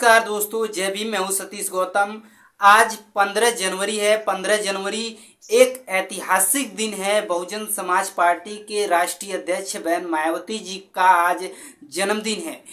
नमस्कार दोस्तों, जय भीम। मैं हूं सतीश गौतम। आज 15 जनवरी है। 15 जनवरी एक ऐतिहासिक दिन है। बहुजन समाज पार्टी के राष्ट्रीय अध्यक्ष बहन मायावती जी का आज जन्मदिन है।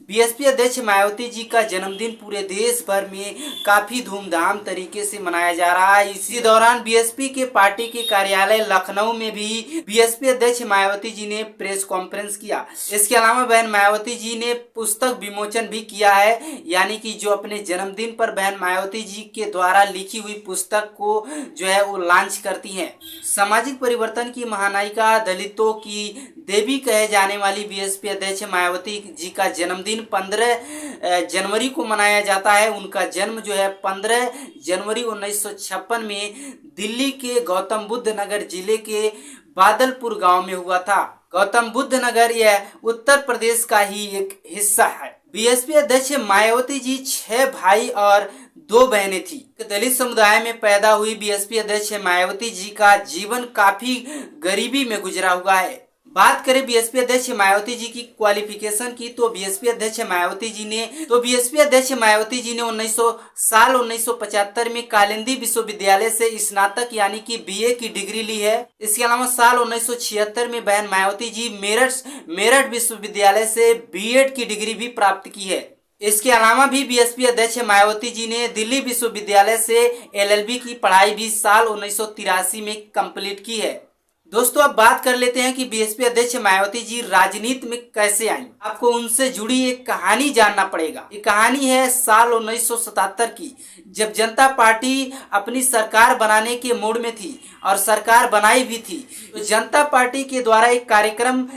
बीएसपी अध्यक्ष मायावती जी का जन्मदिन पूरे देश भर में काफी धूमधाम तरीके से मनाया जा रहा है। इसी दौरान बीएसपी के पार्टी के कार्यालय लखनऊ में भी बीएसपी अध्यक्ष मायावती जी ने प्रेस कॉन्फ्रेंस किया। इसके अलावा बहन मायावती जी ने पुस्तक विमोचन भी किया है, यानी कि जो अपने जन्मदिन पर बहन मायावती जी के द्वारा लिखी हुई पुस्तक को जो है वो लॉन्च करती हैं। सामाजिक परिवर्तन की महानायिका, दलितों की देवी कहे जाने वाली बीएसपी अध्यक्ष मायावती जी का जन्मदिन 15 जनवरी को मनाया जाता है। उनका जन्म जो है 15 जनवरी 1956 में दिल्ली के गौतम बुद्ध नगर जिले के बादलपुर गांव में हुआ था। गौतम बुद्ध नगर यह उत्तर प्रदेश का ही एक हिस्सा है। बीएसपी अध्यक्ष मायावती जी 6 भाई और 2 बहनें थी। दलित समुदाय में पैदा हुई बीएसपी अध्यक्ष मायावती जी का जीवन काफी गरीबी में गुजरा हुआ है। बात करें बीएसपी अध्यक्ष मायावती जी की क्वालिफिकेशन की, तो बीएसपी अध्यक्ष मायावती जी ने 1975 में कालिंदी विश्वविद्यालय से स्नातक यानी कि बीए की डिग्री ली है। इसके अलावा साल 1976 में बहन मायावती जी मेरठ विश्वविद्यालय से बीएड की डिग्री भी प्राप्त की है। इसके अलावा भी बीएसपी अध्यक्ष मायावती जी ने दिल्ली विश्वविद्यालय से एलएलबी की पढ़ाई भी साल 1983 में कंप्लीट की है। दोस्तों, अब बात कर लेते हैं कि बीएसपी अध्यक्ष मायावती जी राजनीति में कैसे आई। आपको उनसे जुड़ी एक कहानी जानना पड़ेगा। ये कहानी है साल 1977 की, जब जनता पार्टी अपनी सरकार बनाने के मूड में थी और सरकार बनाई भी थी। तो जनता पार्टी के द्वारा एक कार्यक्रम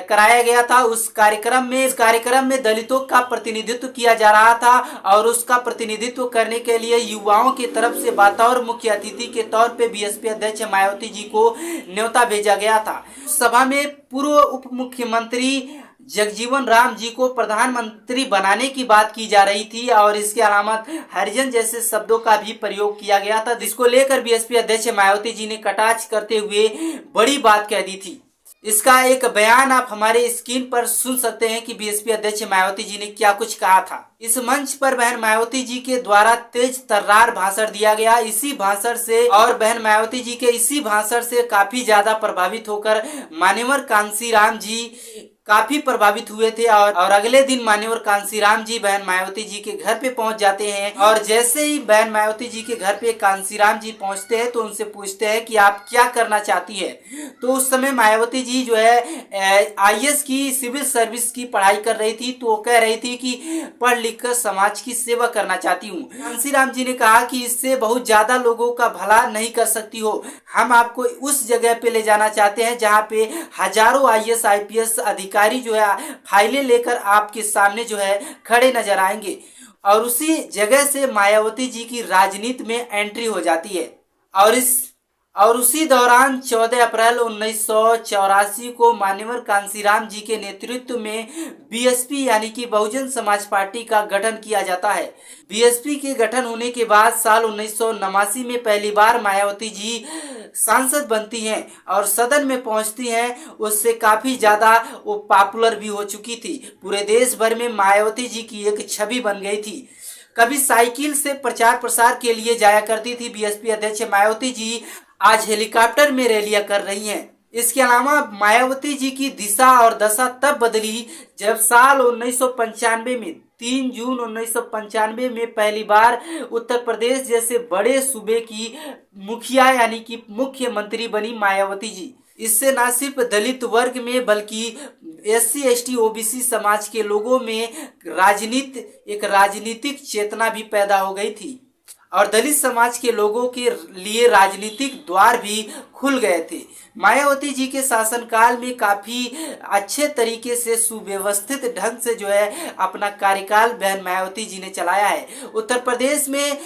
कराया गया था। उस कार्यक्रम में दलितों का प्रतिनिधित्व किया जा रहा था और उसका प्रतिनिधित्व करने के लिए युवाओं की तरफ से बतौर मुख्य अतिथि के तौर पे बीएसपी अध्यक्ष मायावती जी को न्योता भेजा गया था। सभा में पूर्व उप मुख्यमंत्री जगजीवन राम जी को प्रधानमंत्री बनाने की बात की जा रही थी और इसके अलावा हरिजन जैसे शब्दों का भी प्रयोग किया गया था, जिसको लेकर बीएसपी अध्यक्ष मायावती जी ने कटाक्ष करते हुए बड़ी बात कह दी थी। इसका एक बयान आप हमारे स्क्रीन पर सुन सकते हैं कि बीएसपी अध्यक्ष मायावती जी ने क्या कुछ कहा था। इस मंच पर बहन मायावती जी के द्वारा तेज तर्रार भाषण दिया गया। बहन मायावती जी के इसी भाषण से काफी ज्यादा प्रभावित होकर मान्यवर कांशीराम जी काफी प्रभावित हुए थे और अगले दिन मान्यवर कांशीराम जी बहन मायावती जी के घर पे पहुंच जाते हैं। और जैसे ही बहन मायावती जी के घर पे कांशीराम जी पहुंचते हैं तो उनसे पूछते हैं कि आप क्या करना चाहती है। तो उस समय मायावती जी जो है आईएएस की सिविल सर्विस की पढ़ाई कर रही थी, तो वो कह रही थी कि पढ़ लिख कर समाज की सेवा करना चाहती हूँ। कांशीराम जी ने कहा कि इससे बहुत ज्यादा लोगों का भला नहीं कर सकती हो, हम आपको उस जगह पे ले जाना चाहते हैं जहाँ पे हजारों आईएएस आईपीएस अधिकारी जो है फाइलें लेकर आपके सामने जो है खड़े नजर आएंगे। और उसी जगह से मायावती जी की राजनीति में एंट्री हो जाती है। और उसी दौरान 14 अप्रैल 1984 को मान्यवर कांशीराम जी के नेतृत्व में बीएसपी यानी कि बहुजन समाज पार्टी का गठन किया जाता है। बीएसपी के गठन होने के बाद साल 1989 में पहली बार मायावती जी सांसद बनती हैं और सदन में पहुंचती हैं। उससे काफी ज्यादा वो पॉपुलर भी हो चुकी थी। पूरे देश भर में मायावती जी की एक छवि बन गई थी। कभी साइकिल से प्रचार प्रसार के लिए जाया करती थी बीएसपी अध्यक्ष मायावती जी, आज हेलीकॉप्टर में रैलियां कर रही हैं। इसके अलावा मायावती जी की दिशा और दशा तब बदली जब साल 1995 में 3 जून 1995 में पहली बार उत्तर प्रदेश जैसे बड़े सूबे की मुखिया यानी कि मुख्यमंत्री बनी मायावती जी। इससे न सिर्फ दलित वर्ग में बल्कि एससी एसटी ओबीसी समाज के लोगों में एक राजनीतिक चेतना भी पैदा हो गई थी और दलित समाज के लोगों के लिए राजनीतिक द्वार भी खुल गए थे। मायावती जी के शासनकाल में काफी अच्छे तरीके से सुव्यवस्थित ढंग से जो है अपना कार्यकाल बहन मायावती जी ने चलाया है। उत्तर प्रदेश में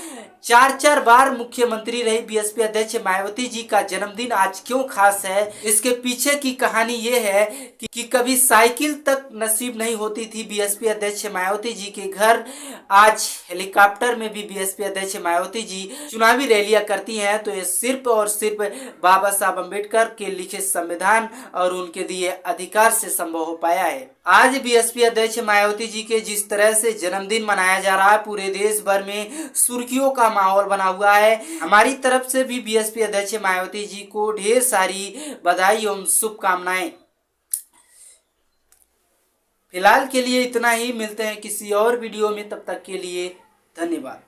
4 बार मुख्यमंत्री रही बीएसपी अध्यक्ष मायावती जी का जन्मदिन आज क्यों खास है, इसके पीछे की कहानी ये है कि कभी साइकिल तक नसीब नहीं होती थी बीएसपी अध्यक्ष मायावती जी के घर, आज हेलीकॉप्टर में भी बीएसपी अध्यक्ष मायावती जी चुनावी रैलियां करती हैं। तो ये सिर्फ और सिर्फ बाबा साहब अम्बेडकर के लिखे संविधान और उनके दिए अधिकार से संभव हो पाया है। आज बीएसपी अध्यक्ष मायावती जी के जिस तरह से जन्मदिन मनाया जा रहा है, पूरे देश भर में सुर्खियों का माहौल बना हुआ है। हमारी तरफ से भी बीएसपी अध्यक्ष मायावती जी को ढेर सारी बधाई एवं शुभकामनाएं। फिलहाल के लिए इतना ही, मिलते हैं किसी और वीडियो में, तब तक के लिए धन्यवाद।